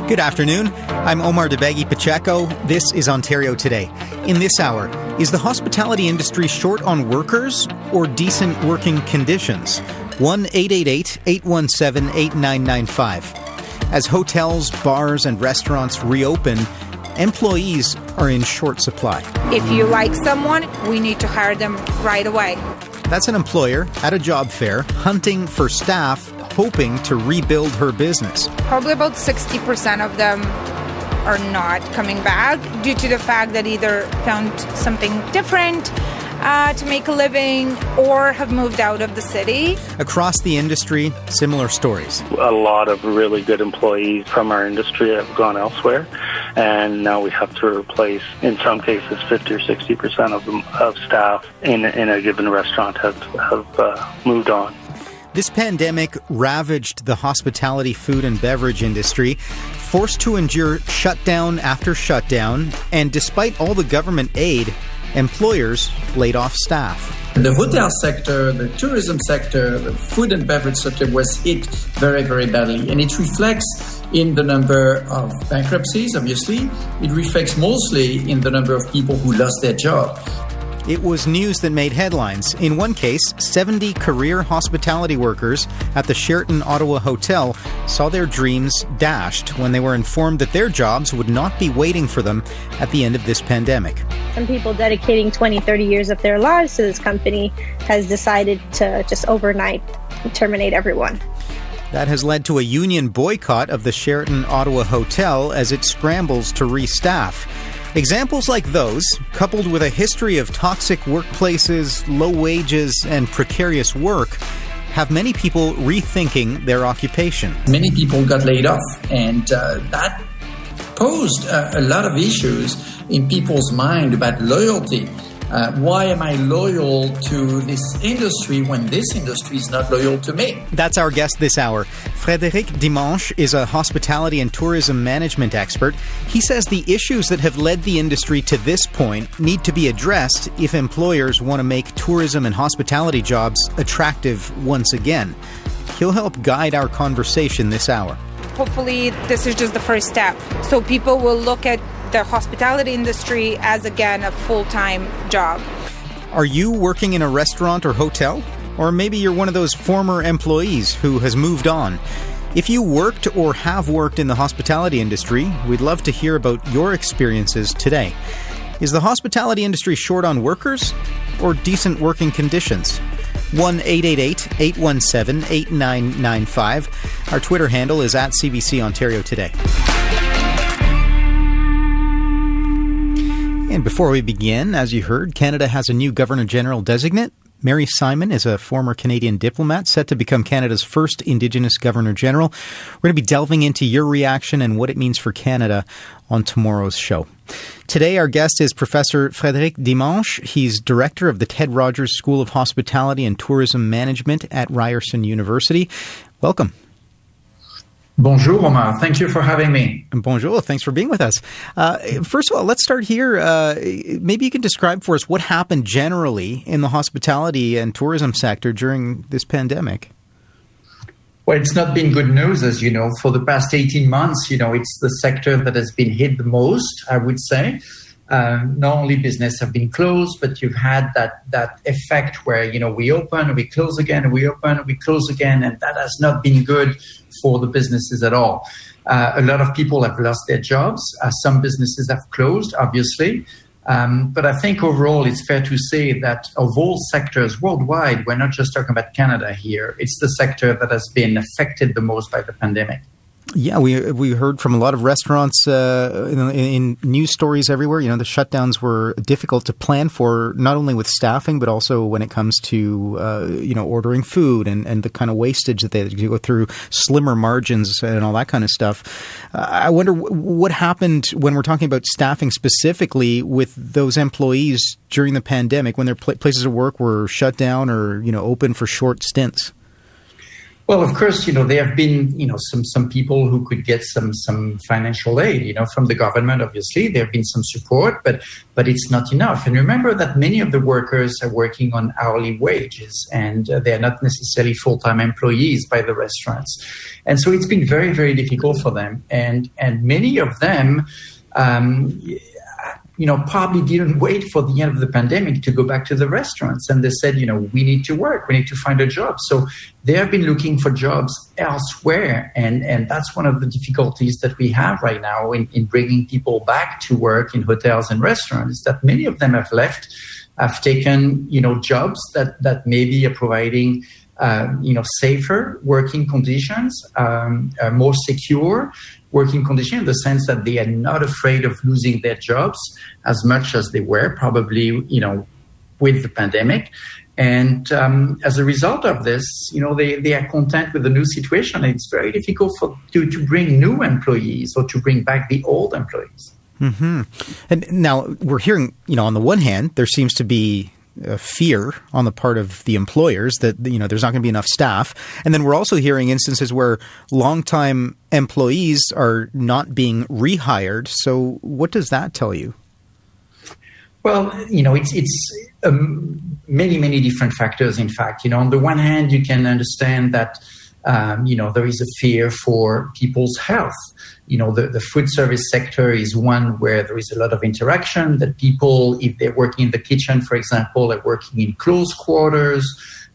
Good afternoon. I'm Omar DeBaggy Pacheco. This is Ontario Today. In this hour, is the hospitality industry short on workers or decent working conditions? 1-888-817-8995. As hotels, bars, and restaurants reopen, employees are in short supply. If you like someone, we need to hire them right away. That's an employer at a job fair hunting for staff, hoping to rebuild her business. Probably about 60% of them are not coming back due to the fact that either found something different to make a living or have moved out of the city. Across the industry, similar stories. A lot of really good employees from our industry have gone elsewhere, and now we have to replace, in some cases, 50 or 60% of staff in a given restaurant have moved on. This pandemic ravaged the hospitality, food and beverage industry, forced to endure shutdown after shutdown, and despite all the government aid, employers laid off staff. The hotel sector, the tourism sector, the food and beverage sector was hit very, very badly. And it reflects in the number of bankruptcies, obviously. It reflects mostly in the number of people who lost their job. It was news that made headlines. In one case, 70 career hospitality workers at the Sheraton Ottawa Hotel saw their dreams dashed when they were informed that their jobs would not be waiting for them at the end of this pandemic. Some people dedicating 20, 30 years of their lives to this company has decided to just overnight terminate everyone. That has led to a union boycott of the Sheraton Ottawa Hotel as it scrambles to restaff. Examples like those, coupled with a history of toxic workplaces, low wages, and precarious work, have many people rethinking their occupation. Many people got laid off, and that posed a lot of issues in people's mind about loyalty. Why am I loyal to this industry when this industry is not loyal to me? That's our guest this hour. Frédéric Dimanche is a hospitality and tourism management expert. He says the issues that have led the industry to this point need to be addressed if employers want to make tourism and hospitality jobs attractive once again. He'll help guide our conversation this hour. Hopefully, this is just the first step. So people will look at the hospitality industry as, again, a full-time job. Are you working in a restaurant or hotel? Or maybe you're one of those former employees who has moved on. If you worked or have worked in the hospitality industry, we'd love to hear about your experiences today. Is the hospitality industry short on workers or decent working conditions? 1-888-817-8995. Our Twitter handle is at CBC Ontario Today. And before we begin, as you heard, Canada has a new Governor-General designate. Mary Simon is a former Canadian diplomat set to become Canada's first Indigenous Governor-General. We're going to be delving into your reaction and what it means for Canada on tomorrow's show. Today, our guest is Professor Frédéric Dimanche. He's director of the Ted Rogers School of Hospitality and Tourism Management at Ryerson University. Welcome. Bonjour, Omar. Thank you for having me. Bonjour. Thanks for being with us. First of all, let's start here. Maybe you can describe for us what happened generally in the hospitality and tourism sector during this pandemic. Well, it's not been good news, as you know. For the past 18 months, it's the sector that has been hit the most, I would say. Not only business have been closed, but you've had that effect where, we open, we close again, we open, we close again, and that has not been good for the businesses at all. A lot of people have lost their jobs. Some businesses have closed, obviously. But I think overall it's fair to say that of all sectors worldwide, we're not just talking about Canada here. It's the sector that has been affected the most by the pandemic. Yeah, we heard from a lot of restaurants in news stories everywhere. The shutdowns were difficult to plan for, not only with staffing, but also when it comes to, ordering food and the kind of wastage that they go through, slimmer margins and all that kind of stuff. I wonder what happened when we're talking about staffing specifically with those employees during the pandemic when their places of work were shut down or, open for short stints. Well, of course, there have been, some people who could get some financial aid, from the government. Obviously, there have been some support, but it's not enough. And remember that many of the workers are working on hourly wages, and they're not necessarily full-time employees by the restaurants. And so it's been very, very difficult for them. And many of them, probably didn't wait for the end of the pandemic to go back to the restaurants. And they said, we need to work, we need to find a job. So they have been looking for jobs elsewhere. And that's one of the difficulties that we have right now in bringing people back to work in hotels and restaurants, that many of them have left, have taken, jobs that maybe are providing safer working conditions, more secure working conditions, in the sense that they are not afraid of losing their jobs as much as they were probably, with the pandemic. And as a result of this, they are content with the new situation. It's very difficult to bring new employees or to bring back the old employees. Mm-hmm. And now we're hearing, on the one hand, there seems to be fear on the part of the employers that, there's not going to be enough staff. And then we're also hearing instances where longtime employees are not being rehired. So what does that tell you? Well, it's many, many different factors, in fact. On the one hand, you can understand that, there is a fear for people's health. The food service sector is one where there is a lot of interaction, that people, if they're working in the kitchen, for example, are working in close quarters,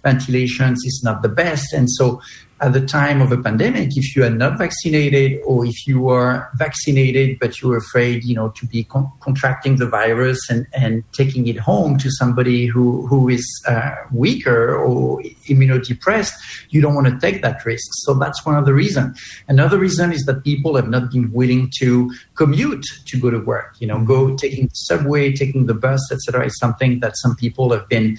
ventilations is not the best. And so at the time of a pandemic, if you are not vaccinated, or if you are vaccinated but you're afraid, to be contracting the virus and taking it home to somebody who is weaker or immunodepressed, you don't want to take that risk. So that's one of the reasons. Another reason is that people have not been willing to commute to go to work. Go taking the subway, taking the bus, etc. is something that some people have been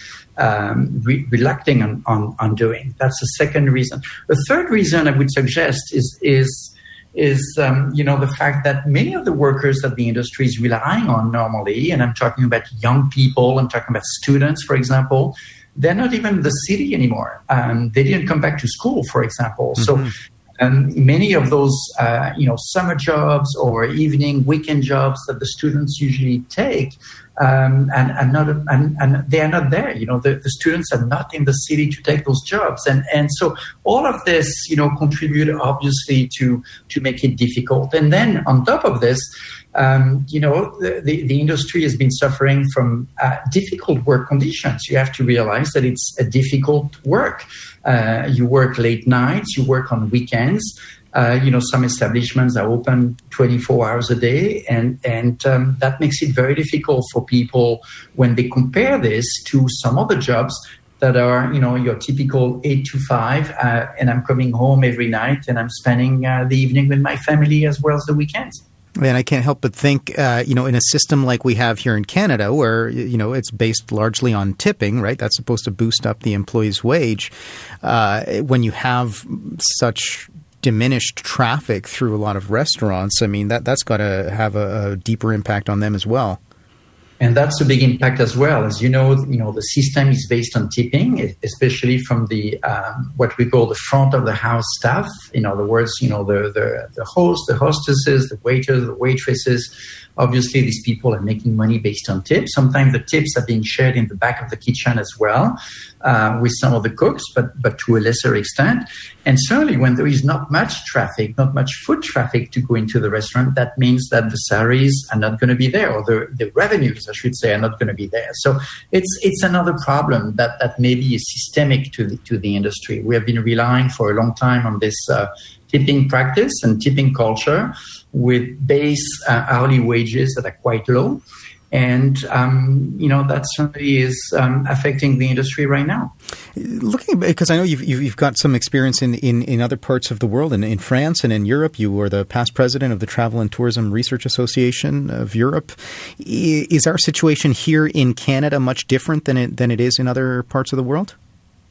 reluctant on doing. That's the second reason. The third reason I would suggest is the fact that many of the workers that the industry is relying on normally, and I'm talking about young people, I'm talking about students, for example, they're not even in the city anymore. They didn't come back to school, for example. Mm-hmm. So many of those, summer jobs or evening weekend jobs that the students usually take, and they are not there. The students are not in the city to take those jobs, and so all of this, contribute obviously to make it difficult. And then on top of this, the industry has been suffering from difficult work conditions. You have to realize that it's a difficult work. You work late nights, you work on weekends. Some establishments are open 24 hours a day, and that makes it very difficult for people when they compare this to some other jobs that are, your typical 8 to 5, and I'm coming home every night and I'm spending the evening with my family as well as the weekends. And I can't help but think, in a system like we have here in Canada where, it's based largely on tipping, right? That's supposed to boost up the employee's wage. When you have such diminished traffic through a lot of restaurants, I mean, that's got to have a deeper impact on them as well. And that's a big impact as well. As you know, the system is based on tipping, especially from the what we call the front of the house staff. In other words, the host, the hostesses, the waiters, the waitresses. Obviously, these people are making money based on tips. Sometimes the tips are being shared in the back of the kitchen as well with some of the cooks, but to a lesser extent. And certainly when there is not much traffic, not much foot traffic to go into the restaurant, that means that the salaries are not going to be there, or the revenues, I should say, are not going to be there. So it's another problem that maybe is systemic to the industry. We have been relying for a long time on this tipping practice and tipping culture with base hourly wages that are quite low. And, that certainly is affecting the industry right now. Looking, because I know you've got some experience in other parts of the world, in France and in Europe. You were the past president of the Travel and Tourism Research Association of Europe. Is our situation here in Canada much different than it is in other parts of the world?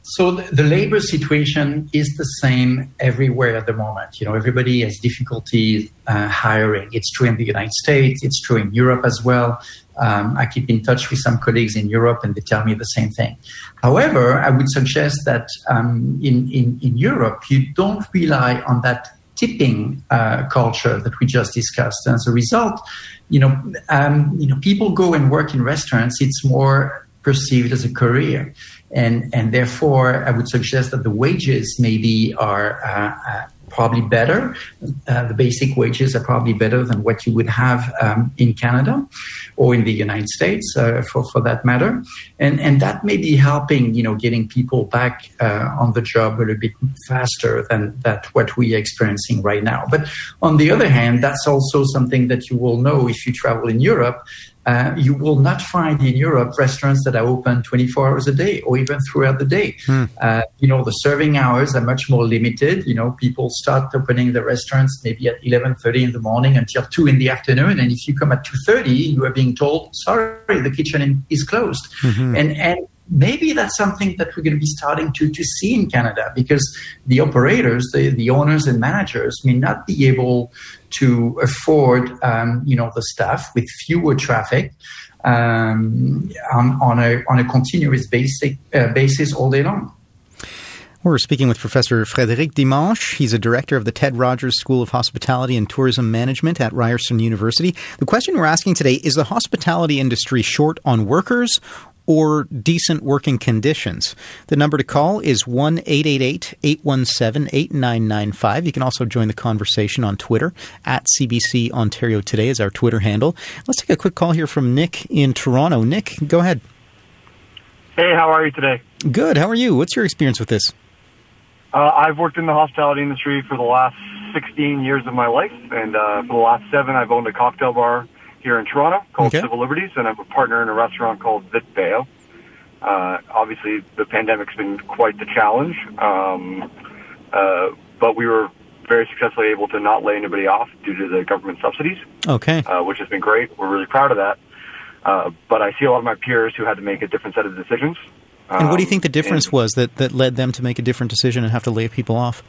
So the labor situation is the same everywhere at the moment. Everybody has difficulty hiring. It's true in the United States. It's true in Europe as well. I keep in touch with some colleagues in Europe, and they tell me the same thing. However, I would suggest that in Europe, you don't rely on that tipping culture that we just discussed. And as a result, people go and work in restaurants. It's more perceived as a career, and therefore, I would suggest that the wages maybe are probably better. The basic wages are probably better than what you would have in Canada or in the United States, for that matter. And that may be helping, getting people back on the job a little bit faster than what we are experiencing right now. But on the other hand, that's also something that you will know if you travel in Europe. You will not find in Europe restaurants that are open 24 hours a day or even throughout the day. The serving hours are much more limited. People start opening the restaurants maybe at 11:30 in the morning until 2 in the afternoon. And if you come at 2:30, you are being told, sorry, the kitchen is closed. And maybe that's something that we're going to be starting to see in Canada, because the operators, the owners and managers may not be able to afford, the staff with fewer traffic on a continuous basis all day long. We're speaking with Professor Frédéric Dimanche. He's a director of the Ted Rogers School of Hospitality and Tourism Management at Ryerson University. The question we're asking today, is the hospitality industry short on workers or decent working conditions? The number to call is 1-888-817-8995. You can also join the conversation on Twitter. At CBC Ontario Today is our Twitter handle. Let's take a quick call here from Nick in Toronto. Nick, go ahead. Hey, how are you today? Good. How are you? What's your experience with this? I've worked in the hospitality industry for the last 16 years of my life, and for the last 7, I've owned a cocktail bar here in Toronto called Civil Liberties, and I'm a partner in a restaurant called Vitbeo. Obviously, the pandemic's been quite the challenge, but we were very successfully able to not lay anybody off due to the government subsidies, which has been great. We're really proud of that. But I see a lot of my peers who had to make a different set of decisions. And what do you think the difference was that led them to make a different decision and have to lay people off?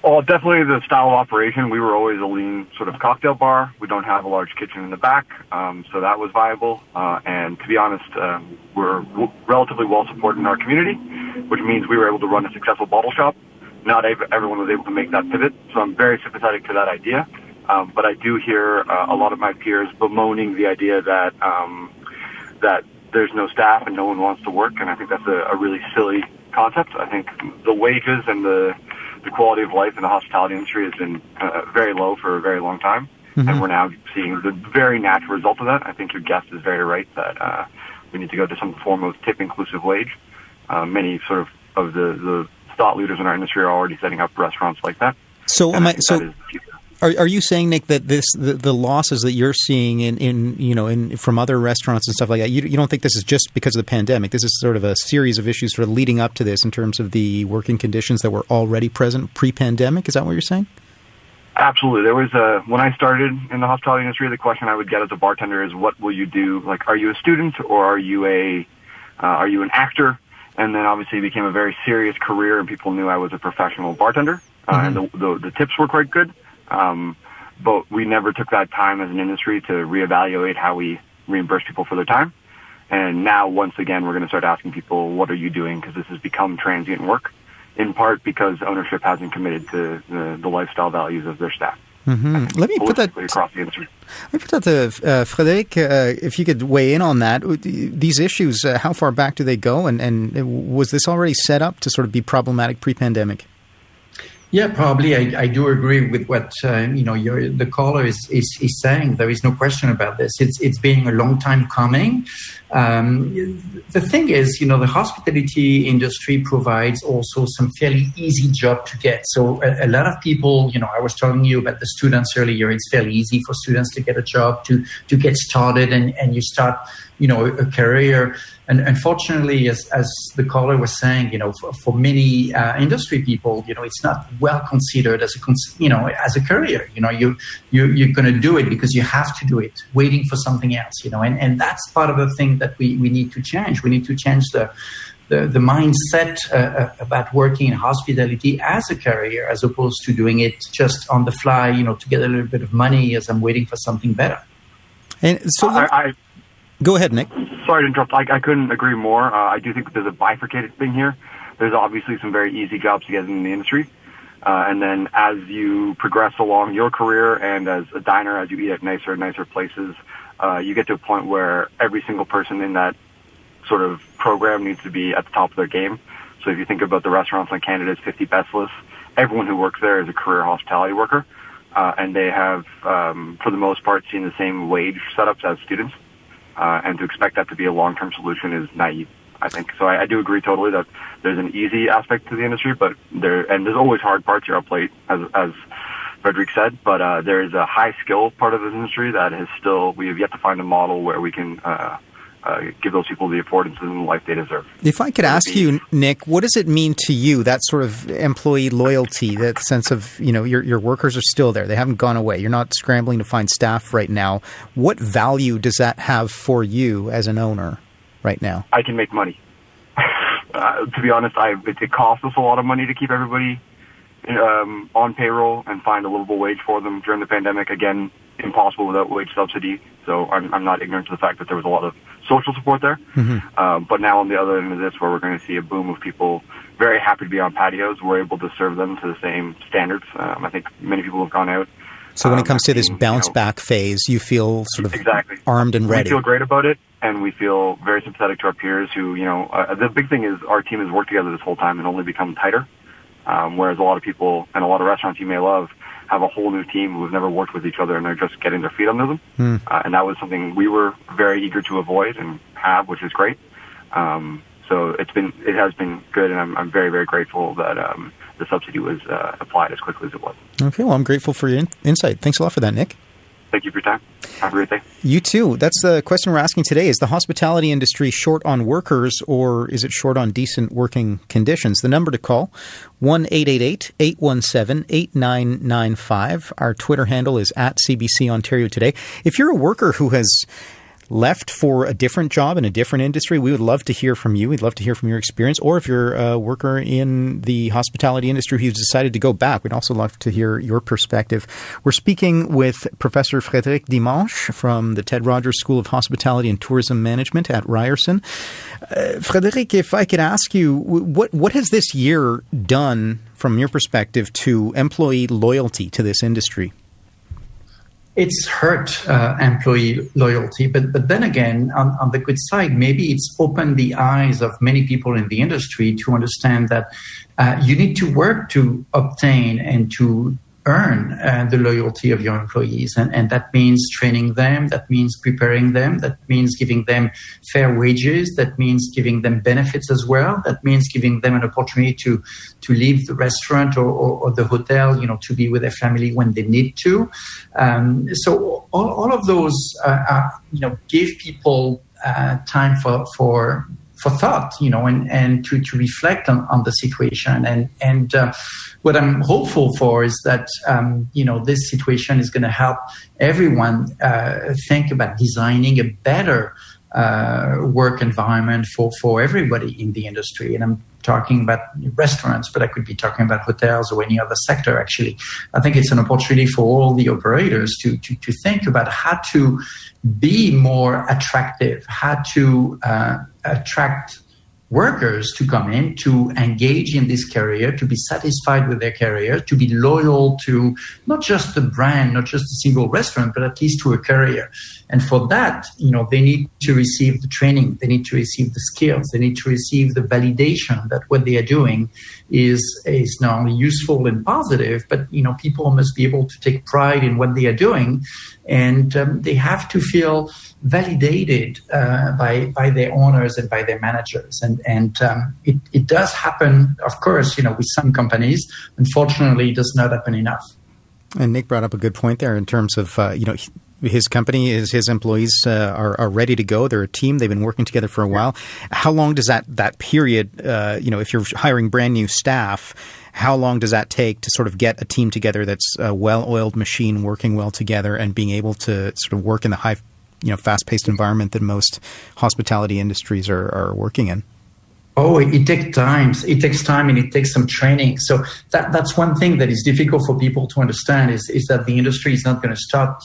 Well, definitely the style of operation. We were always a lean sort of cocktail bar. We don't have a large kitchen in the back, so that was viable. And to be honest, we're relatively well supported in our community, which means we were able to run a successful bottle shop. Not everyone was able to make that pivot, so I'm very sympathetic to that idea. But I do hear a lot of my peers bemoaning the idea that there's no staff and no one wants to work, and I think that's a really silly concept. I think the wages and the quality of life in the hospitality industry has been very low for a very long time, and we're now seeing the very natural result of that. I think your guest is very right that we need to go to some form of tip-inclusive wage. Many sort of the thought leaders in our industry are already setting up restaurants like that. So Are you saying, Nick, that the losses that you're seeing in from other restaurants and stuff like that, you don't think this is just because of the pandemic? This is sort of a series of issues sort of leading up to this in terms of the working conditions that were already present pre-pandemic? Is that what you're saying? Absolutely. There was when I started in the hospitality industry, the question I would get as a bartender is, "What will you do? Like, are you a student or are you an actor?" And then obviously it became a very serious career, and people knew I was a professional bartender, and the tips were quite good. But we never took that time as an industry to reevaluate how we reimburse people for their time. And now, once again, we're going to start asking people, what are you doing? Because this has become transient work, in part because ownership hasn't committed to the lifestyle values of their staff. Let me put that across the industry. Let me put that to Frédéric, if you could weigh in on that. These issues, how far back do they go? And was this already set up to sort of be problematic pre-pandemic? Yeah, probably. I do agree with what the caller is saying. There is no question about this. It's been a long time coming. The thing is, the hospitality industry provides also some fairly easy job to get. So a lot of people, I was telling you about the students earlier. It's fairly easy for students to get a job, to get started, and you start, a career. And unfortunately, as the caller was saying, for many industry people, it's not well considered as a career. You're going to do it because you have to do it, waiting for something else. And that's part of the thing that we need to change. We need to change the mindset about working in hospitality as a career, as opposed to doing it just on the fly, to get a little bit of money as I'm waiting for something better. And so Go ahead, Nick. Sorry to interrupt. I couldn't agree more. I do think there's a bifurcated thing here. There's obviously some very easy jobs to get in the industry. And then as you progress along your career and as a diner, as you eat at nicer and nicer places, you get to a point where every single person in that sort of program needs to be at the top of their game. So if you think about the restaurants on Canada's 50 best list, everyone who works there is a career hospitality worker. And they have, for the most part, seen the same wage setups as students. And to expect that to be a long-term solution is naive, I think. So I do agree totally that there's an easy aspect to the industry, but there's always hard parts here up late, as Frederic said, but there is a high skill part of this industry that we have yet to find a model where we can give those people the affordances in life they deserve. If I could ask you, Nick, what does it mean to you, that sort of employee loyalty, that sense of, your workers are still there, they haven't gone away, you're not scrambling to find staff right now. What value does that have for you as an owner right now? I can make money. To be honest, it costs us a lot of money to keep everybody on payroll and find a livable wage for them during the pandemic. Again, impossible without wage subsidy. So I'm not ignorant to the fact that there was a lot of social support there. Mm-hmm. But now on the other end of this, where we're going to see a boom of people very happy to be on patios, we're able to serve them to the same standards. I think many people have gone out. So when it comes to this bounce back phase, you feel sort of exactly armed and ready. We feel great about it, and we feel very sympathetic to our peers who, the big thing is our team has worked together this whole time and only become tighter. Whereas a lot of people and a lot of restaurants you may love have a whole new team who have never worked with each other and they're just getting their feet under them. And that was something we were very eager to avoid and have, which is great. So it has been good, and I'm very, very grateful that the subsidy was applied as quickly as it was. Okay, well, I'm grateful for your insight. Thanks a lot for that, Nick. Thank you for your time. Have a great day. You too. That's the question we're asking today. Is the hospitality industry short on workers, or is it short on decent working conditions? The number to call, 1-888-817-8995. Our Twitter handle is @CBC Ontario Today. If you're a worker who has left for a different job in a different industry, we would love to hear from you. We'd love to hear from your experience. Or if you're a worker in the hospitality industry who's decided to go back, we'd also love to hear your perspective. We're speaking with Professor Frédéric Dimanche from the Ted Rogers School of Hospitality and Tourism Management at Ryerson. Frédéric, if I could ask you, what has this year done from your perspective to employee loyalty to this industry? It's hurt employee loyalty, but then again, on the good side, maybe it's opened the eyes of many people in the industry to understand that you need to work to obtain and to earn the loyalty of your employees. And that means training them, that means preparing them, that means giving them fair wages, that means giving them benefits as well, that means giving them an opportunity to leave the restaurant or the hotel, to be with their family when they need to. So all of those, give people time for thought, and to reflect on the situation. And what I'm hopeful for is that, this situation is going to help everyone think about designing a better work environment for everybody in the industry. And I'm talking about restaurants, but I could be talking about hotels or any other sector, actually. I think it's an opportunity for all the operators to think about how to be more attractive, how to attract workers to come in, to engage in this career, to be satisfied with their career, to be loyal to not just the brand, not just a single restaurant, but at least to a career. And for that, they need to receive the training, they need to receive the skills, they need to receive the validation that what they are doing is not only useful and positive, but, people must be able to take pride in what they are doing. And they have to feel validated by their owners and by their managers. And it does happen, of course, with some companies. Unfortunately, it does not happen enough. And Nick brought up a good point there in terms of, his company, his employees are ready to go. They're a team. They've been working together for a while. How long does that period, if you're hiring brand new staff, how long does that take to sort of get a team together that's a well-oiled machine working well together and being able to sort of work in the high, fast-paced environment that most hospitality industries are working in? Oh, it takes time. It takes time and it takes some training. So that's one thing that is difficult for people to understand is that the industry is not going to start,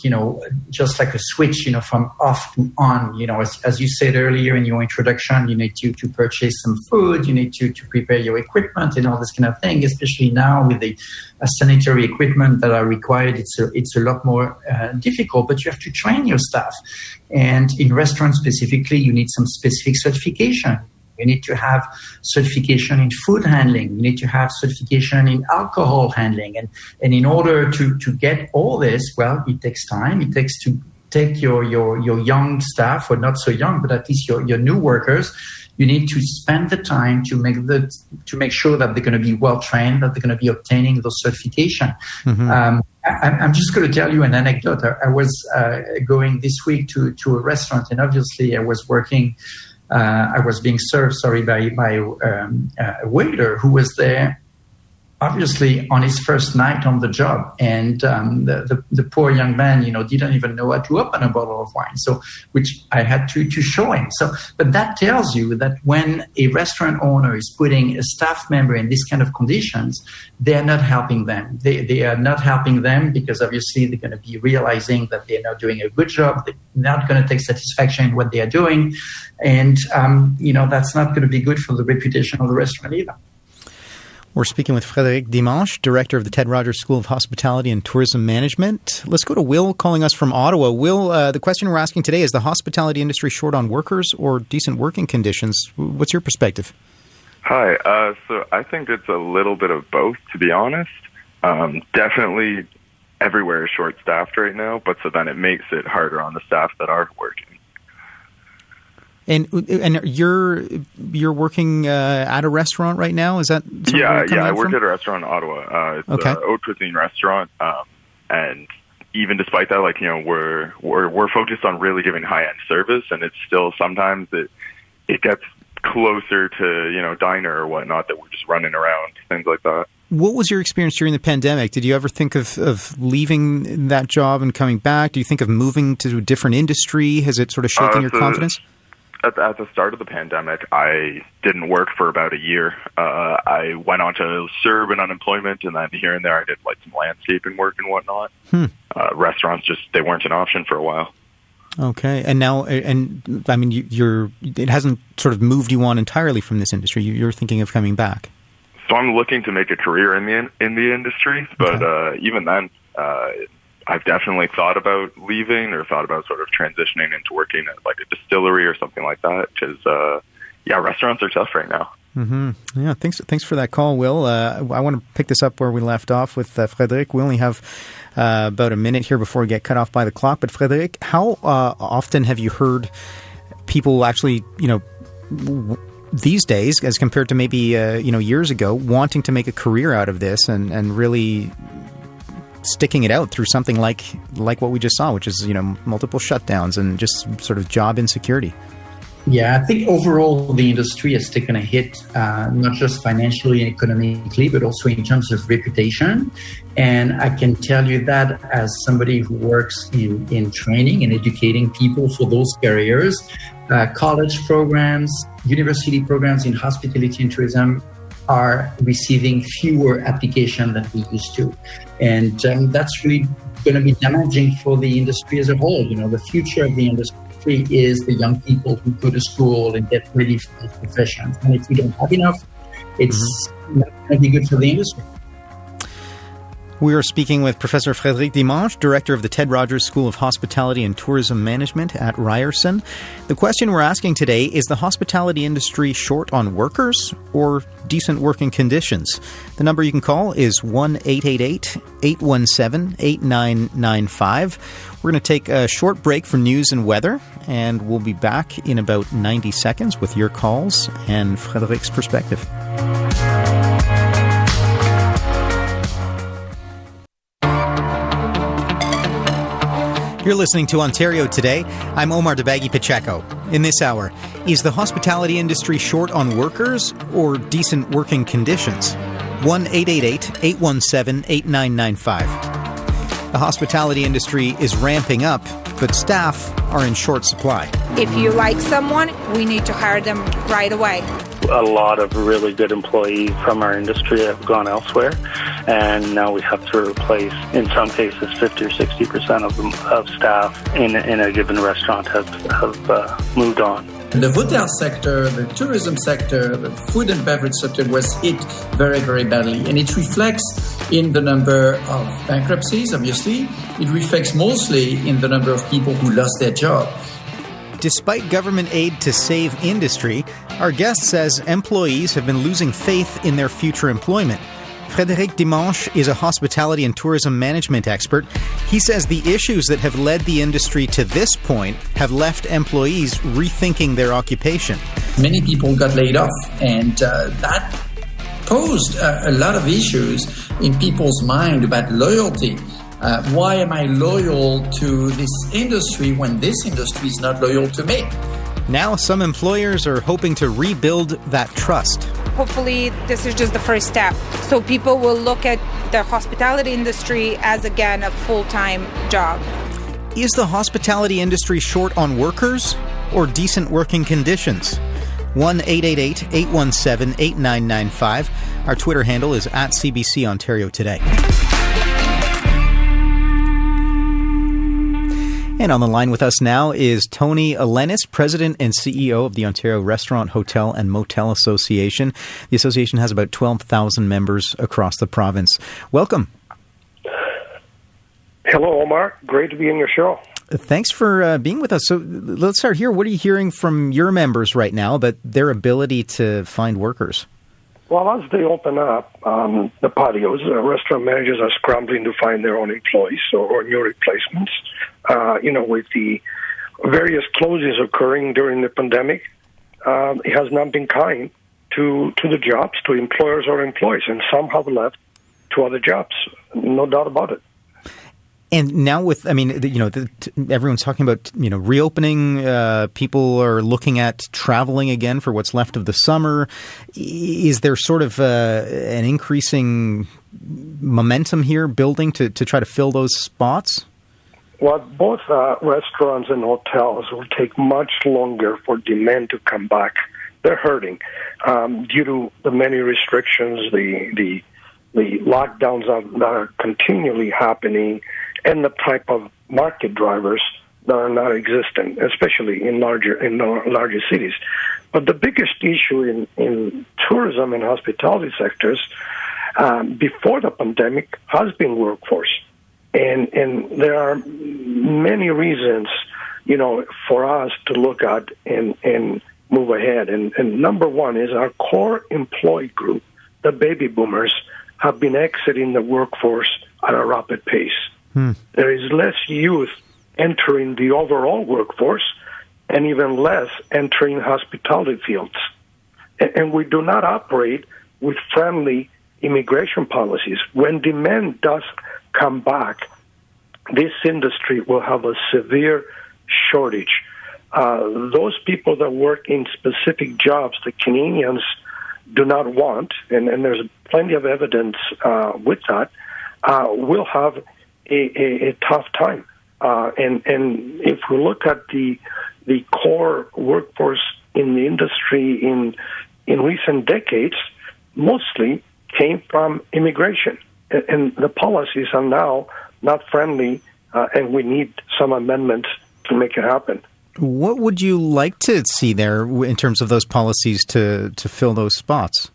just like a switch, from off to on. As you said earlier in your introduction, you need to purchase some food, you need to prepare your equipment and all this kind of thing, especially now with the sanitary equipment that are required. It's a lot more difficult, but you have to train your staff. And in restaurants specifically, you need some specific certification. You need to have certification in food handling. You need to have certification in alcohol handling. And in order to get all this, well, it takes time. It takes to take your young staff, or not so young, but at least your new workers. You need to spend the time to make sure that they're going to be well trained, that they're going to be obtaining those certification. Mm-hmm. I'm just going to tell you an anecdote. I was going this week to a restaurant, and obviously I was working. I was being served, by a waiter who was there, obviously on his first night on the job, and the poor young man, didn't even know how to open a bottle of wine. So, which I had to show him. So, but that tells you that when a restaurant owner is putting a staff member in these kind of conditions, they are not helping them. They are not helping them because obviously they're going to be realizing that they're not doing a good job. They're not going to take satisfaction in what they are doing, and that's not going to be good for the reputation of the restaurant either. We're speaking with Frédéric Dimanche, director of the Ted Rogers School of Hospitality and Tourism Management. Let's go to Will calling us from Ottawa. Will, the question we're asking today is the hospitality industry short on workers or decent working conditions? What's your perspective? Hi. So I think it's a little bit of both, to be honest. Definitely everywhere is short-staffed right now, but so then it makes it harder on the staff that are working. And you're working at a restaurant right now? Is that I work at a restaurant in Ottawa. It's a haute cuisine restaurant, and even despite that, we're focused on really giving high end service, and it's still sometimes it gets closer to diner or whatnot that we're just running around, things like that. What was your experience during the pandemic? Did you ever think of leaving that job and coming back? Do you think of moving to a different industry? Has it sort of shaken your confidence? At the start of the pandemic, I didn't work for about a year. I went on to serve in unemployment, and then here and there I did some landscaping work and whatnot. Restaurants they weren't an option for a while. Okay, and now, it hasn't sort of moved you on entirely from this industry. You're thinking of coming back. So I'm looking to make a career in the industry, but even then, I've definitely thought about leaving or thought about sort of transitioning into working at a distillery or something like that because, restaurants are tough right now. Mm-hmm. Yeah, thanks for that call, Will. I want to pick this up where we left off with Frédéric. We only have about a minute here before we get cut off by the clock. But Frédéric, how often have you heard people actually, these days, as compared to maybe, years ago, wanting to make a career out of this and really sticking it out through something like what we just saw, which is, multiple shutdowns and just sort of job insecurity? Yeah, I think overall the industry has taken a hit, not just financially and economically, but also in terms of reputation. And I can tell you that as somebody who works in training and educating people for those careers, college programs, university programs in hospitality and tourism are receiving fewer applications than we used to. And that's really going to be damaging for the industry as a whole. The future of the industry is the young people who go to school and get ready for these professions. And if we don't have enough, it's not going to be good for the industry. We are speaking with Professor Frédéric Dimanche, Director of the Ted Rogers School of Hospitality and Tourism Management at Ryerson. The question we're asking today is the hospitality industry short on workers or decent working conditions? The number you can call is 1-888-817-8995. We're going to take a short break for news and weather, and we'll be back in about 90 seconds with your calls and Frédéric's perspective. You're listening to Ontario Today. I'm Omar Dabagi-Pacheco. In this hour, is the hospitality industry short on workers or decent working conditions? 1-888-817-8995. The hospitality industry is ramping up, but staff are in short supply. If you like someone, we need to hire them right away. A lot of really good employees from our industry have gone elsewhere, and now we have to replace, in some cases, 50 or 60% of staff in a given restaurant have moved on. The hotel sector, the tourism sector, the food and beverage sector was hit very, very badly. And it reflects in the number of bankruptcies, obviously. It reflects mostly in the number of people who lost their job. Despite government aid to save industry, our guest says employees have been losing faith in their future employment. Frédéric Dimanche is a hospitality and tourism management expert. He says the issues that have led the industry to this point have left employees rethinking their occupation. Many people got laid off, and that posed a lot of issues in people's mind about loyalty. Why am I loyal to this industry when this industry is not loyal to me? Now some employers are hoping to rebuild that trust. Hopefully, this is just the first step. So people will look at the hospitality industry as, again, a full-time job. Is the hospitality industry short on workers or decent working conditions? 1-888-817-8995. Our Twitter handle is @CBC Ontario Today. And on the line with us now is Tony Alenis, President and CEO of the Ontario Restaurant, Hotel and Motel Association. The association has about 12,000 members across the province. Welcome. Hello, Omar. Great to be on your show. Thanks for being with us. So let's start here. What are you hearing from your members right now about their ability to find workers? Well, as they open up the patios, restaurant managers are scrambling to find their own employees or new replacements. With the various closures occurring during the pandemic, it has not been kind to the jobs, to employers or employees, and some have left to other jobs, no doubt about it. And now with, everyone's talking about, reopening, people are looking at traveling again for what's left of the summer. Is there sort of an increasing momentum here building to try to fill those spots? Well, both restaurants and hotels will take much longer for demand to come back. They're hurting due to the many restrictions, the lockdowns that are continually happening, and the type of market drivers that are not existent, especially in larger cities. But the biggest issue in tourism and hospitality sectors before the pandemic has been workforce. And there are many reasons, for us to look at and move ahead. And number one is our core employee group, the baby boomers, have been exiting the workforce at a rapid pace. There is less youth entering the overall workforce and even less entering hospitality fields. And we do not operate with friendly immigration policies. When demand does come back, this industry will have a severe shortage. Those people that work in specific jobs that Canadians do not want, and there's plenty of evidence with that, will have a tough time. And if we look at the core workforce in the industry in recent decades, mostly came from immigration. And the policies are now not friendly, and we need some amendments to make it happen. What would you like to see there in terms of those policies to fill those spots?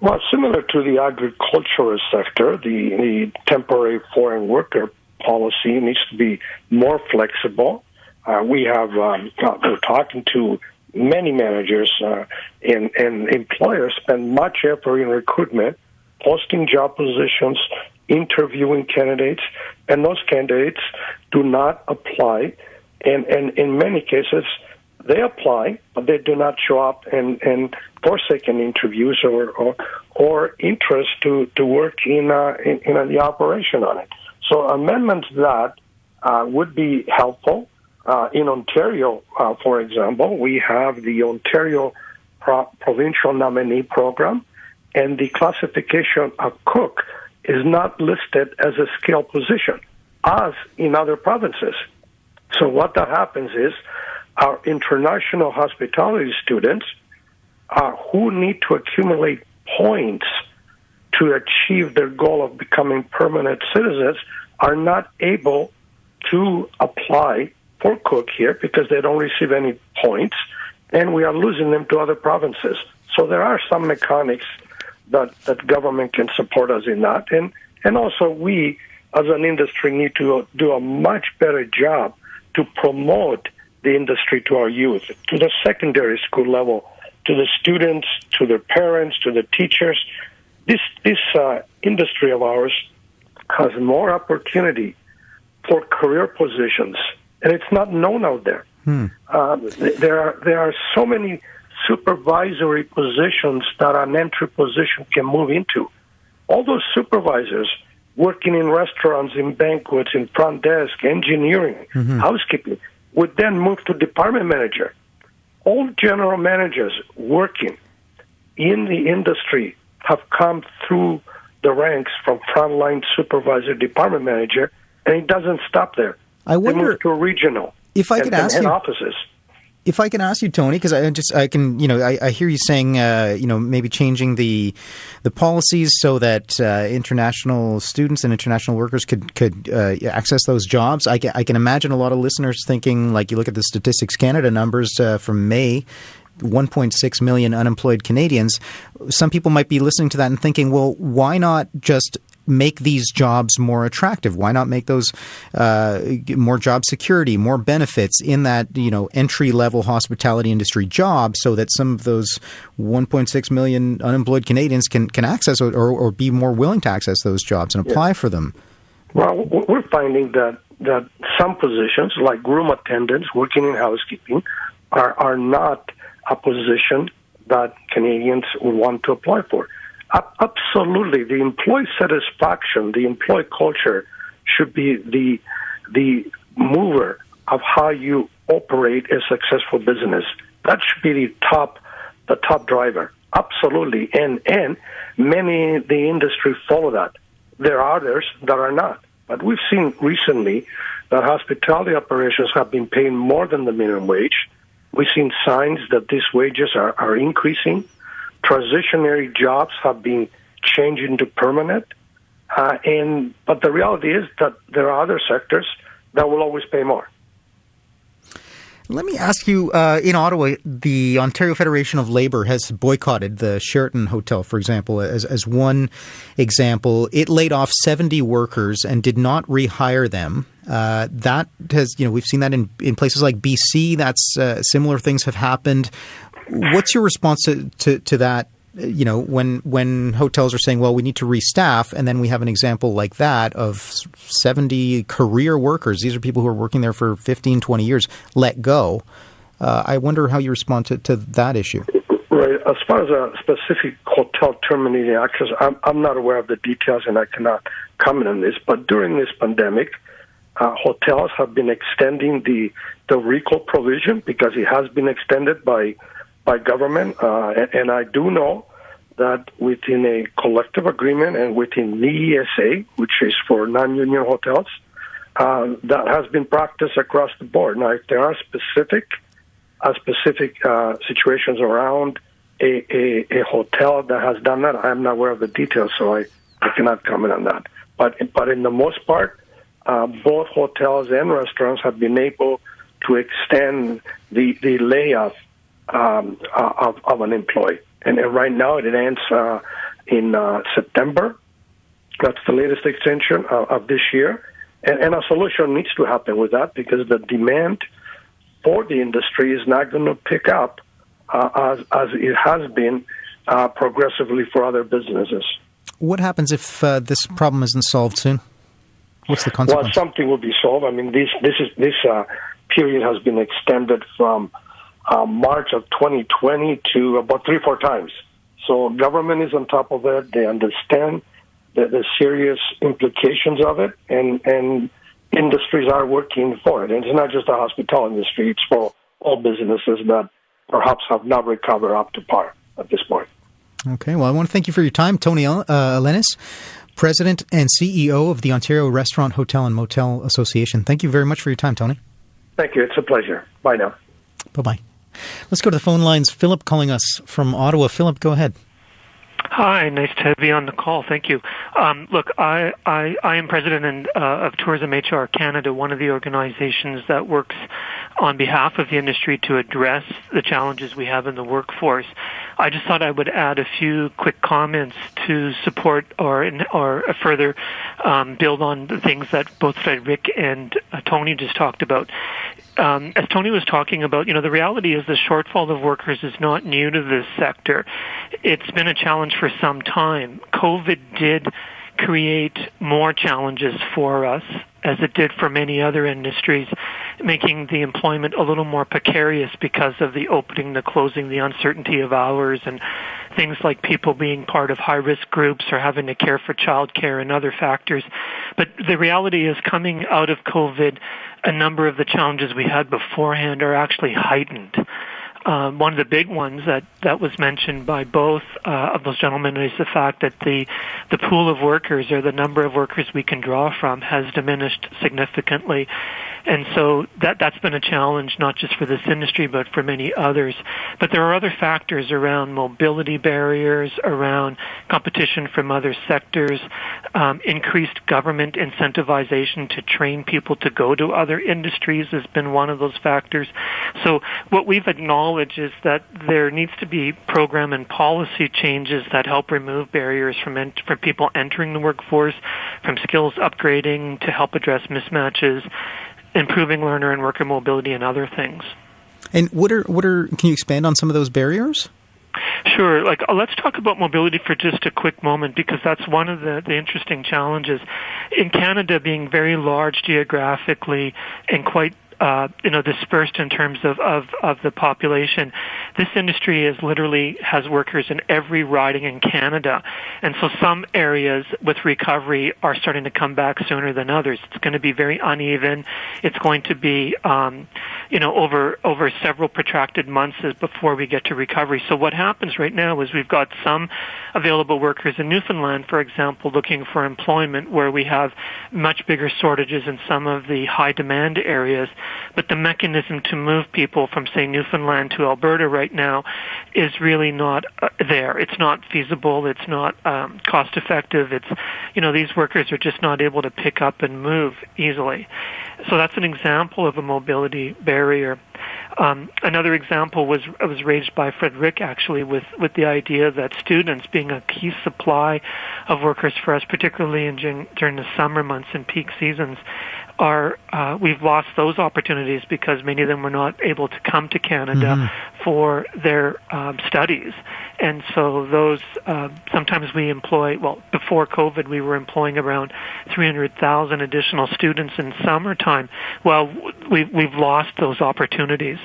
Well, similar to the agricultural sector, the temporary foreign worker policy needs to be more flexible. We're talking to many managers and employers spend much effort in recruitment, posting job positions, interviewing candidates, and those candidates do not apply. And in many cases, they apply, but they do not show up and for second interviews or interest to work in the operation on it. So amendments that would be helpful. In Ontario, for example, we have the Ontario Provincial Nominee Program, and the classification of cook is not listed as a skilled position, as in other provinces. So what that happens is our international hospitality students who need to accumulate points to achieve their goal of becoming permanent citizens are not able to apply for cook here because they don't receive any points, and we are losing them to other provinces. So there are some mechanics that government can support us in that. And also we, as an industry, need to do a much better job to promote the industry to our youth, to the secondary school level, to the students, to their parents, to the teachers. This industry of ours has more opportunity for career positions, and it's not known out there. There are so many supervisory positions that an entry position can move into. All those supervisors working in restaurants, in banquets, in front desk, engineering, housekeeping, would then move to department manager. All general managers working in the industry have come through the ranks from frontline supervisor, department manager, and it doesn't stop there. I wonder, they move to a regional. If I could ask head you, offices. If I can ask you, Tony, because I hear you saying, maybe changing the policies so that international students and international workers could access those jobs. I can imagine a lot of listeners thinking, like, you look at the Statistics Canada numbers from May, 1.6 million unemployed Canadians. Some people might be listening to that and thinking, well, why not just make these jobs more attractive? Why not make those more job security, more benefits in that, entry-level hospitality industry job, so that some of those 1.6 million unemployed Canadians can access or be more willing to access those jobs and apply for them? Well, we're finding that some positions, like room attendants working in housekeeping, are not a position that Canadians would want to apply for. Absolutely. The employee satisfaction, the employee culture should be the mover of how you operate a successful business. That should be the top driver. Absolutely. And many in the industry follow that. There are others that are not. But we've seen recently that hospitality operations have been paying more than the minimum wage. We've seen signs that these wages are increasing. Transitionary jobs have been changing to permanent, but the reality is that there are other sectors that will always pay more. Let me ask you, in Ottawa, the Ontario Federation of Labour has boycotted the Sheraton Hotel, for example, as one example. It laid off 70 workers and did not rehire them. That has, we've seen that in places like BC. That's similar things have happened. What's your response to that? When hotels are saying, well, we need to restaff, and then we have an example like that of 70 career workers. These are people who are working there for 15, 20 years, let go. I wonder how you respond to that issue. Right. As far as a specific hotel terminating access, I'm not aware of the details, and I cannot comment on this. But during this pandemic, hotels have been extending the recall provision because it has been extended by government, and I do know that within a collective agreement and within the ESA, which is for non-union hotels, that has been practiced across the board. Now, if there are specific situations around a hotel that has done that, I am not aware of the details, so I cannot comment on that. But in the most part, both hotels and restaurants have been able to extend the layoff of an employee. And right now it ends in September. That's the latest extension of this year. And a solution needs to happen with that because the demand for the industry is not going to pick up as it has been progressively for other businesses. What happens if this problem isn't solved soon? What's the consequence? Well, something will be solved. I mean, this period has been extended from March of 2020 to about 3-4 times. So government is on top of it. They understand the serious implications of it, and industries are working for it. And it's not just the hospitality industry. It's for all businesses that perhaps have not recovered up to par at this point. Okay. Well, I want to thank you for your time, Tony Elenis, President and CEO of the Ontario Restaurant, Hotel and Motel Association. Thank you very much for your time, Tony. Thank you. It's a pleasure. Bye now. Bye-bye. Let's go to the phone lines. Philip calling us from Ottawa. Philip, go ahead. Hi, nice to be on the call. Thank you. Look, I am president of Tourism HR Canada, one of the organizations that works on behalf of the industry to address the challenges we have in the workforce. I just thought I would add a few quick comments to support or further build on the things that both Frederic and Tony just talked about. As Tony was talking about, the reality is the shortfall of workers is not new to this sector. It's been a challenge for some time. COVID did create more challenges for us, as it did for many other industries, making the employment a little more precarious because of the opening, the closing, the uncertainty of hours, and things like people being part of high-risk groups or having to care for childcare and other factors. But the reality is, coming out of COVID, a number of the challenges we had beforehand are actually heightened. One of the big ones that was mentioned by both of those gentlemen is the fact that the pool of workers, or the number of workers we can draw from, has diminished significantly. And so that's been a challenge, not just for this industry, but for many others. But there are other factors around mobility barriers, around competition from other sectors, increased government incentivization to train people to go to other industries has been one of those factors. So what we've acknowledged is that there needs to be program and policy changes that help remove barriers from people entering the workforce, from skills upgrading to help address mismatches, improving learner and worker mobility, and other things. And what are? Can you expand on some of those barriers? Sure. Let's talk about mobility for just a quick moment, because that's one of the interesting challenges. In Canada, being very large geographically and quite dispersed in terms of the population, this industry has workers in every riding in Canada. And so some areas with recovery are starting to come back sooner than others. It's going to be very uneven. It's going to be, over several protracted months before we get to recovery. So what happens right now is we've got some available workers in Newfoundland, for example, looking for employment, where we have much bigger shortages in some of the high demand areas. But the mechanism to move people from, say, Newfoundland to Alberta right now is really not there. It's not feasible. It's not cost effective. These workers are just not able to pick up and move easily. So that's an example of a mobility barrier. Another example was raised by Frederic, actually, with the idea that students, being a key supply of workers for us, particularly during the summer months and peak seasons, we've lost those opportunities because many of them were not able to come to Canada for their studies. And so those, sometimes we employ, before COVID, we were employing around 300,000 additional students in summertime. Well, we've lost those opportunities.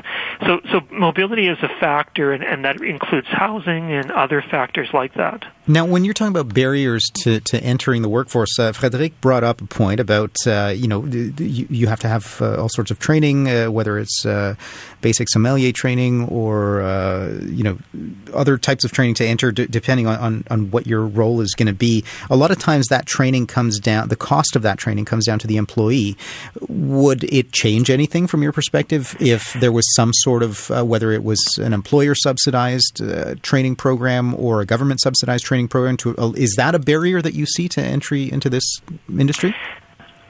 So mobility is a factor, and that includes housing and other factors like that. Now, when you're talking about barriers to entering the workforce, Frederic brought up a point about, you have to have all sorts of training, whether it's basic sommelier training or, other types of training to enter, depending on what your role is going to be. A lot of times that training comes down, the cost of that training comes down to the employee. Would it change anything from your perspective if there was some sort of, whether it was an employer-subsidized training program or a government-subsidized training program? Is that a barrier that you see to entry into this industry?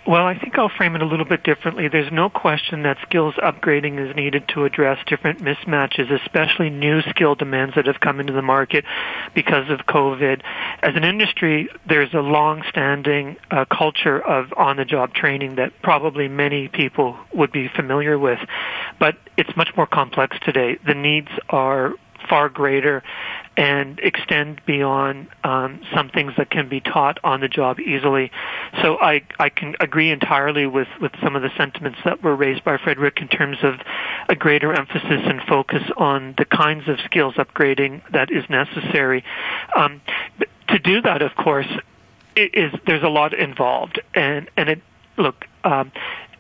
Well, I think I'll frame it a little bit differently. There's no question that skills upgrading is needed to address different mismatches, especially new skill demands that have come into the market because of COVID. As an industry, there's a long-standing culture of on-the-job training that probably many people would be familiar with, but it's much more complex today. The needs are far greater and extend beyond some things that can be taught on the job easily. So I can agree entirely with some of the sentiments that were raised by Frederic in terms of a greater emphasis and focus on the kinds of skills upgrading that is necessary. But to do that, of course, there's a lot involved,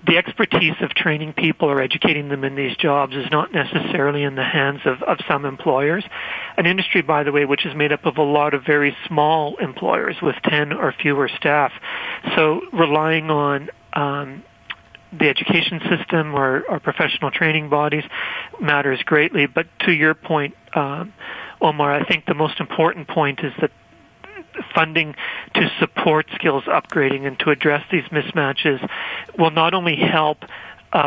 the expertise of training people or educating them in these jobs is not necessarily in the hands of some employers. An industry, by the way, which is made up of a lot of very small employers with 10 or fewer staff. So relying on the education system or professional training bodies matters greatly. But to your point, Omar, I think the most important point is that funding to support skills upgrading and to address these mismatches will not only help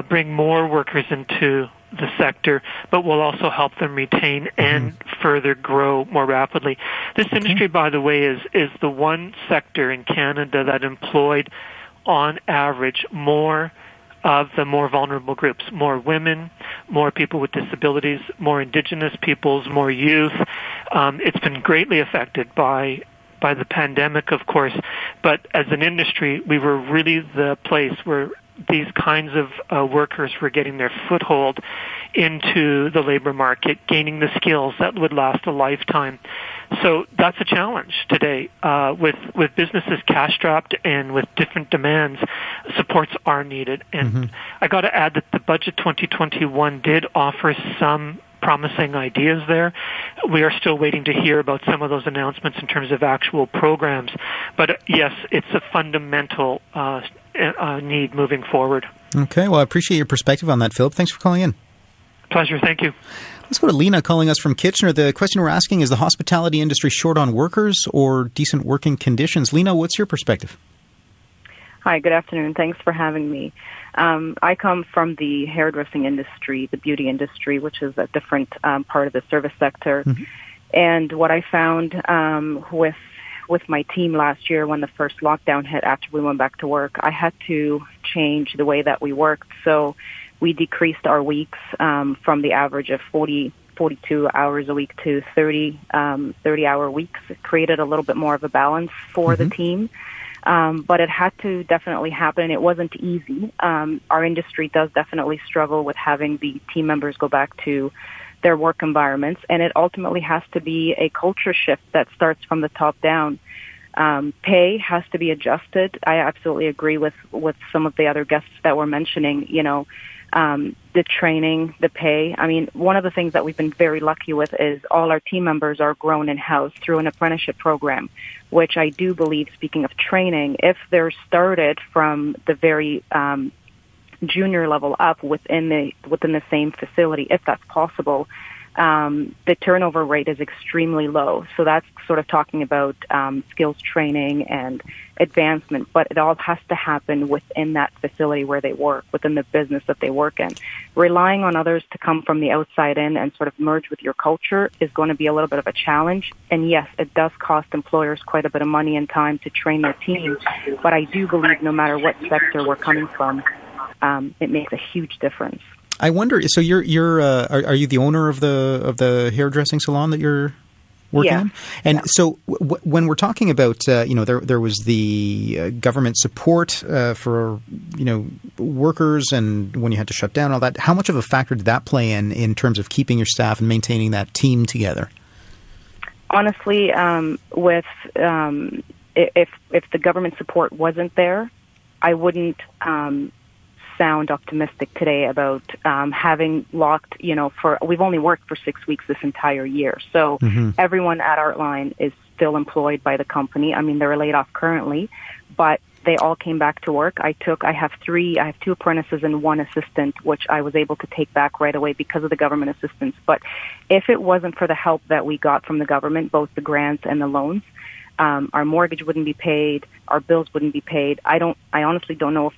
bring more workers into the sector, but will also help them retain and further grow more rapidly. This industry, by the way, is the one sector in Canada that employed, on average, more of the more vulnerable groups, more women, more people with disabilities, more Indigenous peoples, more youth. It's been greatly affected by the pandemic, of course, but as an industry, we were really the place where these kinds of workers were getting their foothold into the labor market, gaining the skills that would last a lifetime. So that's a challenge today. With businesses cash-strapped and with different demands, supports are needed. And I got to add that the budget 2021 did offer some promising ideas there. We are still waiting to hear about some of those announcements in terms of actual programs. But yes, it's a fundamental need moving forward. Okay, well, I appreciate your perspective on that, Philip. Thanks for calling in. Pleasure, thank you. Let's go to Lena calling us from Kitchener. The question we're asking is the hospitality industry short on workers or decent working conditions? Lena, what's your perspective? Hi, good afternoon. Thanks for having me. I come from the hairdressing industry, the beauty industry, which is a different part of the service sector. And what I found with my team last year when the first lockdown hit after we went back to work, I had to change the way that we worked. So we decreased our weeks from the average of 42 hours a week to 30-hour weeks. It created a little bit more of a balance for the team. But it had to definitely happen. It wasn't easy. Our industry does definitely struggle with having the team members go back to their work environments, and it ultimately has to be a culture shift that starts from the top down. Pay has to be adjusted. I absolutely agree with some of the other guests that were mentioning, the training, the pay. I mean, one of the things that we've been very lucky with is all our team members are grown in-house through an apprenticeship program, which I do believe, speaking of training, if they're started from the very junior level up within the same facility, if that's possible, the turnover rate is extremely low. So that's sort of talking about skills training and advancement, but it all has to happen within that facility where they work, within the business that they work in. Relying on others to come from the outside in and sort of merge with your culture is going to be a little bit of a challenge. And yes, it does cost employers quite a bit of money and time to train their team, but I do believe no matter what sector we're coming from, it makes a huge difference. I wonder. So you're are you the owner of the hairdressing salon that you're working in? And so when we're talking about there was the government support for workers, and when you had to shut down all that, how much of a factor did that play in terms of keeping your staff and maintaining that team together? Honestly, if the government support wasn't there, I wouldn't sound optimistic today about having locked, we've only worked for 6 weeks this entire year. So everyone at Artline is still employed by the company. I mean, they're laid off currently, but they all came back to work. I have 2 apprentices and 1 assistant, which I was able to take back right away because of the government assistance. But if it wasn't for the help that we got from the government, both the grants and the loans, our mortgage wouldn't be paid, our bills wouldn't be paid. I honestly don't know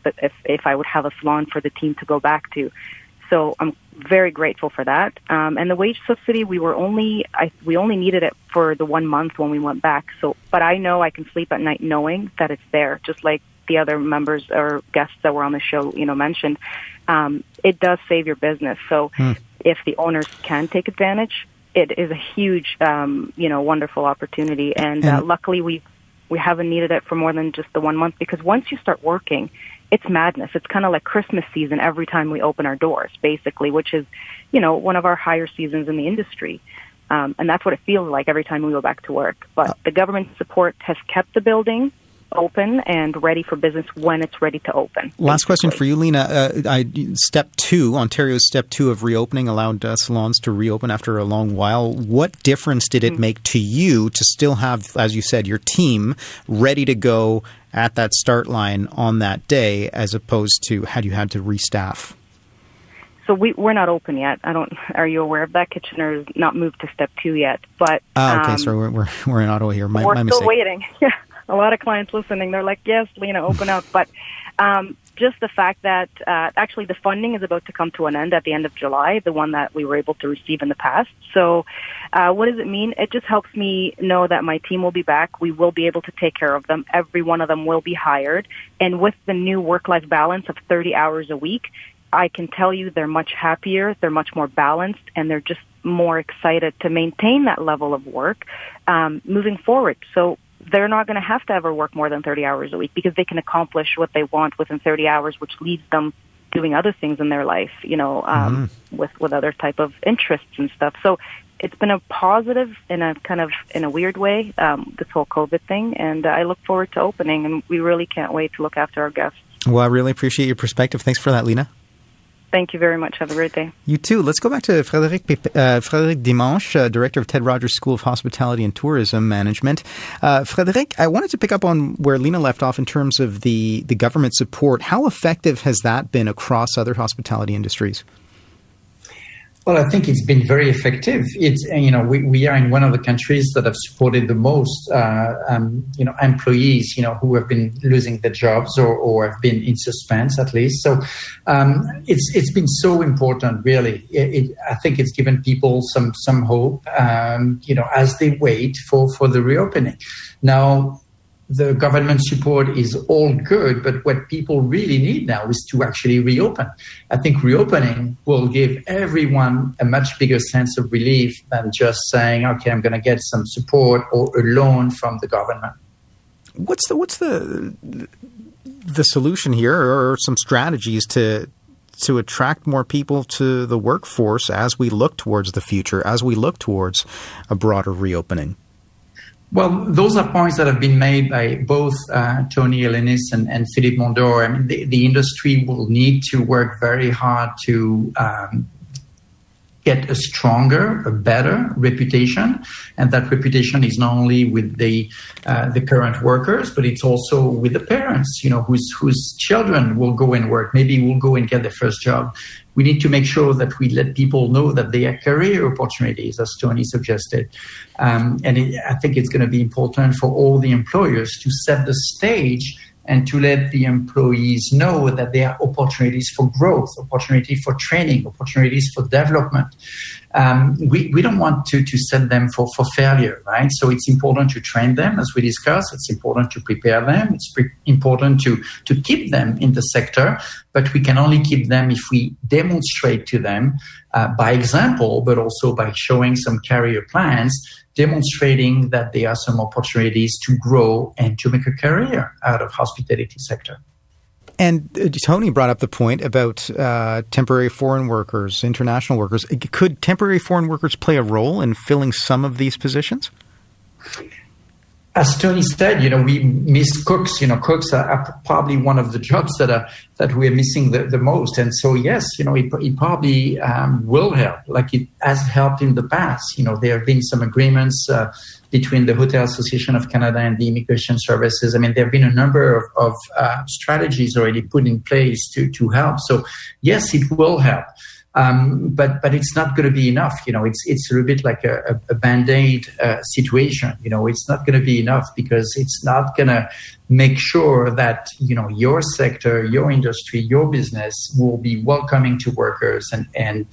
if I would have a salon for the team to go back to. So I'm very grateful for that. And the wage subsidy, we only needed it for the 1 month when we went back. So, but I know I can sleep at night knowing that it's there, just like the other members or guests that were on the show, mentioned. It does save your business. So if the owners can take advantage, it is a huge, wonderful opportunity. And luckily we haven't needed it for more than just the 1 month, because once you start working, it's madness. It's kind of like Christmas season every time we open our doors, basically, which is, one of our higher seasons in the industry. And that's what it feels like every time we go back to work. But the government support has kept the building open and ready for business when it's ready to open. Last question for you, Lena. Ontario's step 2 of reopening allowed salons to reopen after a long while. What difference did it make to you to still have, as you said, your team ready to go at that start line on that day, as opposed to had you had to restaff? So we're not open yet. Are you aware of that? Kitchener's not moved to step 2 yet. But okay, so we're in Ottawa here. My we're mistake. still waiting. Yeah, a lot of clients listening. They're like, yes, Lena, open up. But just the fact that actually the funding is about to come to an end at the end of July, the one that we were able to receive in the past. So what does it mean? It just helps me know that my team will be back. We will be able to take care of them. Every one of them will be hired. And with the new work-life balance of 30 hours a week, I can tell you they're much happier, they're much more balanced, and they're just more excited to maintain that level of work moving forward. So they're not going to have to ever work more than 30 hours a week because they can accomplish what they want within 30 hours, which leaves them doing other things in their life, with other type of interests and stuff. So it's been a positive in a weird way, this whole COVID thing, and I look forward to opening, and we really can't wait to look after our guests. Well, I really appreciate your perspective. Thanks for that, Lena. Thank you very much. Have a great day. You too. Let's go back to Frédéric Dimanche, Director of Ted Rogers School of Hospitality and Tourism Management. Frédéric, I wanted to pick up on where Lena left off in terms of the government support. How effective has that been across other hospitality industries? Well, I think it's been very effective. It's, we are in one of the countries that have supported the most, employees, who have been losing their jobs or have been in suspense at least. So it's been so important, really. I think it's given people some hope, as they wait for the reopening. Now, the government support is all good, but what people really need now is to actually reopen. I think reopening will give everyone a much bigger sense of relief than just saying, okay, I'm going to get some support or a loan from the government. What's the solution here, or some strategies to attract more people to the workforce as we look towards the future, as we look towards a broader reopening? Well, those are points that have been made by both Tony Elenis and Philippe Mondor. I mean, the industry will need to work very hard to get a stronger, a better reputation, and that reputation is not only with the current workers, but it's also with the parents, whose children will go and work, maybe will go and get their first job. We need to make sure that we let people know that they are career opportunities, as Tony suggested. I think it's going to be important for all the employers to set the stage and to let the employees know that there are opportunities for growth, opportunity for training, opportunities for development. We don't want to set them for failure, right? So it's important to train them, as we discussed. It's important to prepare them. It's important to keep them in the sector, but we can only keep them if we demonstrate to them by example, but also by showing some career plans, demonstrating that there are some opportunities to grow and to make a career out of hospitality sector. And Tony brought up the point about temporary foreign workers, international workers. Could temporary foreign workers play a role in filling some of these positions? As Tony said, we miss cooks. Cooks are probably one of the jobs that we're missing the most. And so, yes, it probably will help, like it has helped in the past. There have been some agreements between the Hotel Association of Canada and the Immigration Services. I mean, there have been a number of strategies already put in place to help. So, yes, it will help. But it's not going to be enough. It's a little bit like a Band-Aid situation. It's not going to be enough because it's not going to make sure that, your sector, your industry, your business will be welcoming to workers and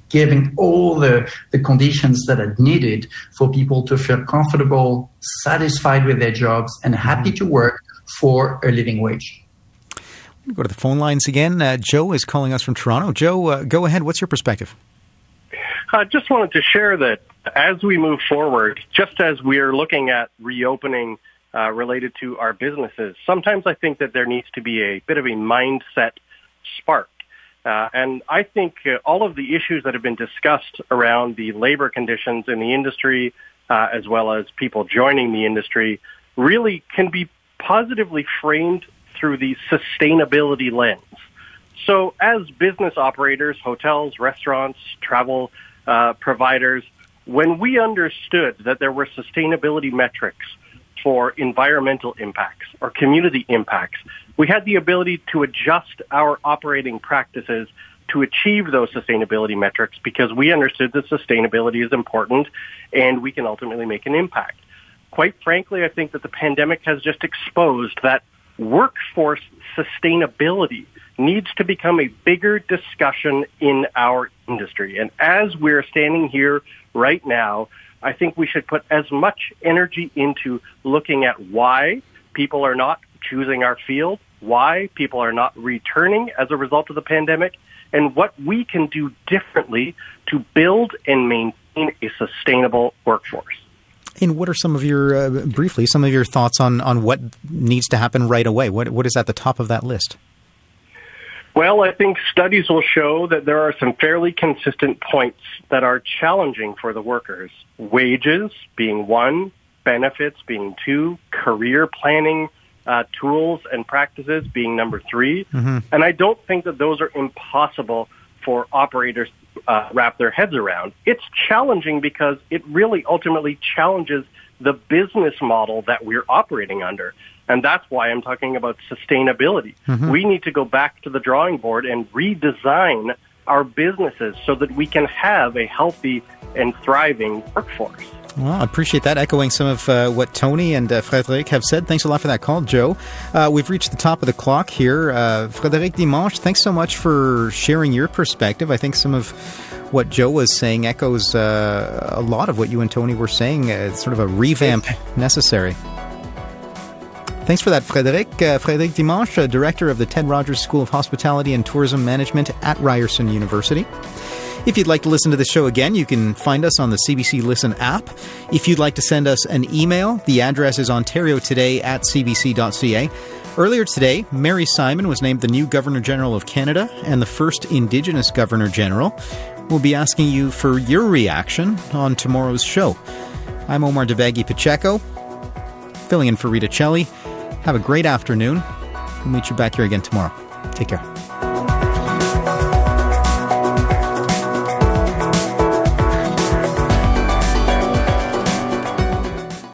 giving all the conditions that are needed for people to feel comfortable, satisfied with their jobs, and happy to work for a living wage. Go to the phone lines again. Joe is calling us from Toronto. Joe, go ahead. What's your perspective? I just wanted to share that as we move forward, just as we're looking at reopening related to our businesses, sometimes I think that there needs to be a bit of a mindset spark. And I think all of the issues that have been discussed around the labor conditions in the industry, as well as people joining the industry, really can be positively framed through the sustainability lens. So as business operators, hotels, restaurants, travel providers, when we understood that there were sustainability metrics for environmental impacts or community impacts, we had the ability to adjust our operating practices to achieve those sustainability metrics because we understood that sustainability is important and we can ultimately make an impact. Quite frankly, I think that the pandemic has just exposed that workforce sustainability needs to become a bigger discussion in our industry. And as we're standing here right now, I think we should put as much energy into looking at why people are not choosing our field, why people are not returning as a result of the pandemic, and what we can do differently to build and maintain a sustainable workforce. And what are some of your, briefly, some of your thoughts on what needs to happen right away? What is at the top of that list? Well, I think studies will show that there are some fairly consistent points that are challenging for the workers. Wages being one, benefits being two, career planning tools and practices being number three. Mm-hmm. And I don't think that those are impossible for operators to wrap their heads around. It's challenging because it really ultimately challenges the business model that we're operating under. And that's why I'm talking about sustainability. Mm-hmm. We need to go back to the drawing board and redesign our businesses so that we can have a healthy and thriving workforce. Well, I appreciate that, echoing some of what Tony and Frédéric have said. Thanks a lot for that call, Joe. We've reached the top of the clock here. Frédéric Dimanche, thanks so much for sharing your perspective. I think some of what Joe was saying echoes a lot of what you and Tony were saying. Sort of a revamp necessary. Thanks for that, Frédéric. Frédéric Dimanche, Director of the Ted Rogers School of Hospitality and Tourism Management at Ryerson University. If you'd like to listen to the show again, you can find us on the CBC Listen app. If you'd like to send us an email, the address is ontariotoday@cbc.ca. Earlier today, Mary Simon was named the new Governor-General of Canada and the first Indigenous Governor-General. We'll be asking you for your reaction on tomorrow's show. I'm Omar Debaghi-Pacheco, filling in for Rita Celli. Have a great afternoon. We'll meet you back here again tomorrow. Take care.